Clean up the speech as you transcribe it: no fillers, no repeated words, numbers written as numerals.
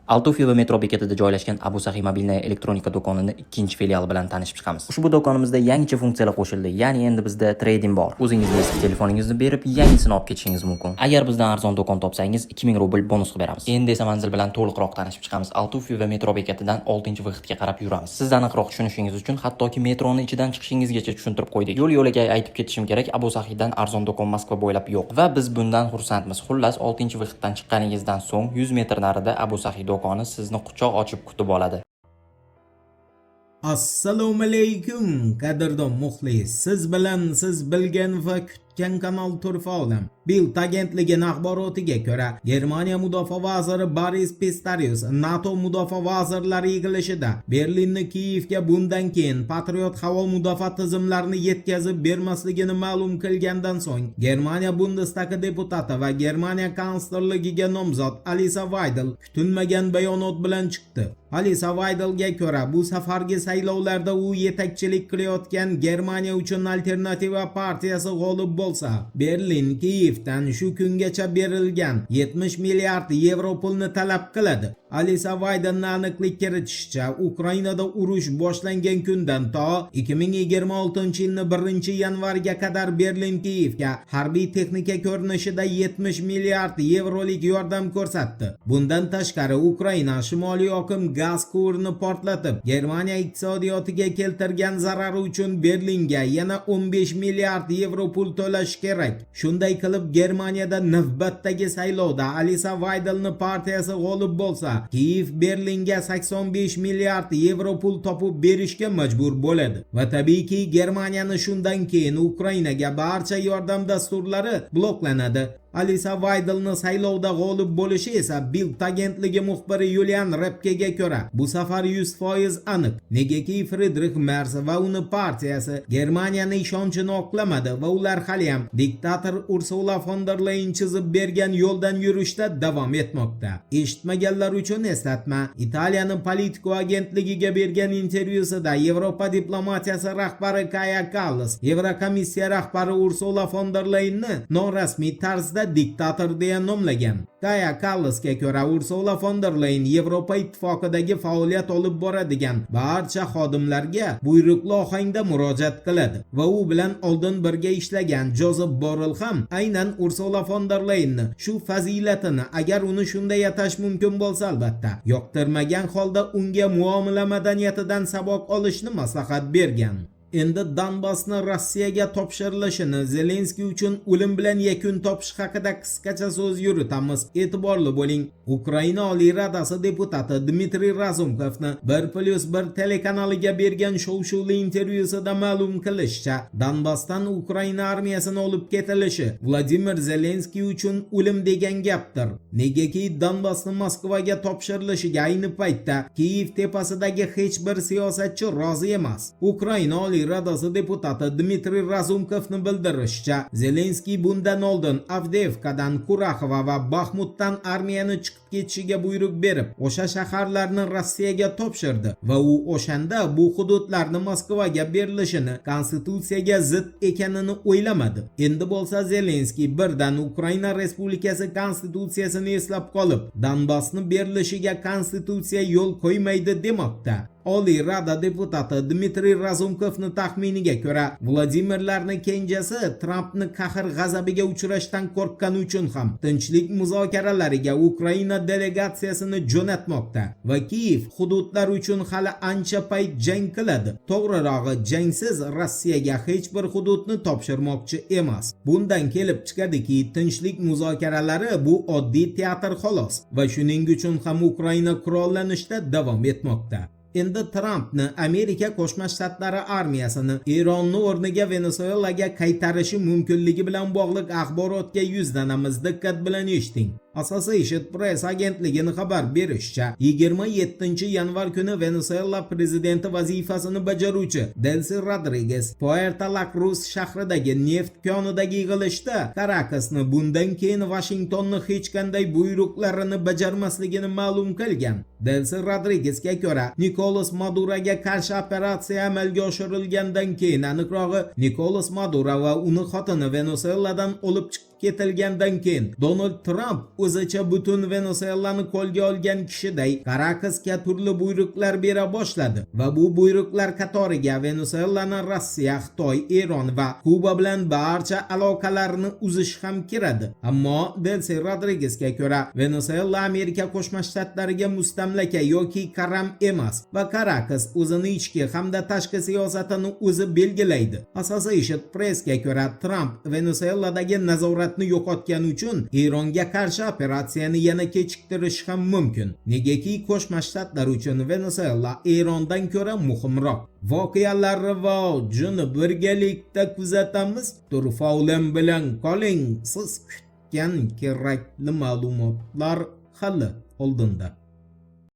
Altofio metro bekatida joylashgan Abu Sahi mobilniy elektronika do'konining ikkinchi filiali bilan tanishib chiqamiz. Ushbu do'konimizda yangicha funksiyalar qo'shildi. Ya'ni endi bizda trading bor. O'zingizni eski telefoningizni berib, yangisini olib ketishingiz mumkin. Agar bizdan arzon do'kon topsangiz, 2000 rubl bonus qilib beramiz. Endi esa manzil bilan to'liqroq tanishib chiqamiz. Altofio metro bekatidan 6-vahdga qarab yuramiz. Siz aniqroq tushunishingiz uchun hattoki metroning ichidan chiqishingizgacha tushuntirib qo'ydik. Yo'l-yo'lakay aytib ketishim kerak, Abu Sahidan arzon do'kon Moskva bo'ylab yo'q va biz bundan xursandmiz. Xullas, 6-vahddan chiqqaningizdan so'ng 100 metr narida Abu Sahi do'koni sizni quchoq ochib kutib oladi. Assalomu alaykum qadrdon muxlis. Siz bilan siz bilgan va kutgan kanal Turfa olam. Bild agentligining axborotiga ko'ra, Germaniya mudofaa vaziri Boris Pistorius NATO mudofaa vazirlari yig'ilishida Berlinni Kiyevga bundan keyin Patriot havo mudofaa tizimlarini yetkazib bermasligini ma'lum qilgandan so'ng, Germaniya Bundestagi deputati va Germaniya kanslerligiga nomzod Aliza Weidel kutilmagan bayonot bilan chiqdi. Aliza Weidelga ko'ra, bu safargi saylovlarda u yetakchilik qilayotgan Germaniya uchun alternativa partiyasi g'olib bo'lsa, Berlin Kiyevdan shu kungacha berilgan 70 milliard yevro pulni talab qiladi. Aliza Weidelning aniqlik kiritishicha, Ukrainada urush boshlangan kundan to 2026-yilning 1-yanvariga qadar Berlin Kiyevga harbiy texnika ko'rinishida 70 milliard yevrolik yordam ko'rsatdi. Bundan tashqari, Ukraina shimoliy oqim gaz quvurini portlatib, Germaniya iqtisodiyotiga keltirgan zarari uchun Berlinga yana 15 milliard yevro pul to'lash kerak. Shunday qilib, Germaniyada navbatdagi saylovda Aliza Weidelning partiyasi g'olib bo'lsa, Kiyev Berlinga 85 milliard yevro pul topib berishga majbur bo'ladi. Va tabiiyki, Germaniyani shundan keyin Ukrainaga barcha yordam dasturlari bloklanadi. Aliza Weidelning saylovda g'olib bo'lishi esa Bild agentligi muxbiri Yulian Repkega ko'ra, bu safar 100% aniq. Negaki Friedrich Merz va uni partiyasi Germaniyaning ishonchini oqlamadi va ular hali ham diktator Ursula von der Leyen chizib bergan yo'ldan yurishda davom etmoqda. Eshitmaganlar uchun eslatma: Italiyaning Politico agentligiga bergan intervyusida Yevropa diplomatiyasi rahbari Kaja Kallas Yevrokomissiya rahbari Ursula von der Leyenni norasmiy tarzda diktator deya nomlagan. Kaja Kallasga ko'ra, Ursula von der Leyen Yevropa ittifoqidagi faoliyat olib boradigan barcha xodimlarga buyruqli ohangda murojaat qiladi va u bilan oldin birga ishlagan Josep Borrell ham aynan Ursula von der Leyenni shu fazilatini, agar uni shunday atash mumkin bo'lsa albatta, yoqtirmagan holda unga muomala madaniyatidan saboq olishni maslahat bergan. Endi Donbassni Rossiyaga topshirilishini, Zelenskiy uchun o'lim bilan yakun topish haqida qisqacha so'z yuritamiz. E'tiborli bo'ling. Ukraina Oliy Radasi deputati Dmitriy Razumkovni 1+1 telekanaliga bergan shov-shuvli intervyusida ma'lum qilishicha, Donbassdan Ukraina armiyasini olib ketilishi Vladimir Zelenskiy uchun o'lim degan gapdir. Negaki Donbassni Moskvaga topshirilishiga ayni paytda Kiyev tepasidagi hech bir siyosatchi rozi emas. Ukraina Oliy Radasi deputati Dmitriy Razumkovning bildirishicha, Zelenskiy bundan oldin Avdiivkadan, Kuraxova va Baxmutdan armiyani chiqib ketishiga buyruq berib, o'sha shaharlarni Rossiyaga topshirdi va u o'shanda bu hududlarni Moskvaga berilishini konstitutsiyaga zid ekanini o'ylamadi. Endi bo'lsa Zelenskiy birdan Ukraina Respublikasi konstitutsiyasini eslab qolib, Donbassni berilishiga konstitutsiya yo'l qo'ymaydi demoqda. Oliy Rada deputati Dmitriy Razumkovning taxminiga ko'ra, Vladimirlarning kenjasi Trampni qahr g'azabiga uchrashdan qo'rqqani uchun ham tinchlik muzokaralariga Ukraina delegatsiyasini jo'natmoqda va Kiyev hududlar uchun hali ancha payt jang qiladi. To'g'rirog'i, jangsiz Rossiyaga hech bir hududni topshirmoqchi emas. Bundan kelib chiqadiki, tinchlik muzokaralari bu oddiy teatr xolos va shuning uchun ham Ukraina qurollanishda davom etmoqda. Endi Trampni Amerika Qo'shma Shtatlari armiyasini Ironni o'rniga Venesuelaga qaytarishi mumkinligi bilan bog'liq axborotga yuzlanamiz. Diqqat bilan eshiting. Associated Press agentligining xabar berishicha, 27-yanvar kuni Venesuela prezidenti vazifasini bajaruvchi Delcy Rodriguez Puerto La Cruz shahridagi neft konidagi yig'ilishda Caracasni bundan keyin Washingtonni hech qanday buyruqlarini bajarmasligini ma'lum qilgan. Delcy Rodriguezga ko'ra, Nicolas Maduroga qarshi operatsiya amalga oshirilgandan keyin, aniqrog'i, Nicolas Maduro va uni xotini Venesueladan olib chiqib ketilgandan keyin Donald Trump o'zicha butun Venesuelani qo'lga olgan kishiday Karakasga turli buyruqlar bera boshladi va bu buyruqlar qatoriga Venesuelani Rossiya, Xitoy, Eron va Kuba bilan barcha aloqalarni uzish ham kiradi. Ammo Delcy Rodriguezga ko'ra Venesuela Amerika Qo'shma Shtatlariga mustamlaka yoki qaram emas va Karakas o'zini ichki hamda tashqi siyosatini o'zi belgilaydi. Associated Pressga ko'ra Trump Venesueladagi nazoratni yo'qotgani uchun Eronga qarshi operatsiyani yana kechiktirish ham mumkin. Negaki Qo'shma Shtatlar uchun Venesuela Erondan ko'ra muhimroq. Voqealar rivojini birgalikda kuzatamiz. Turfaulim bilan qoling. Siz kutgan kerakli ma'lumotlar hali oldinda.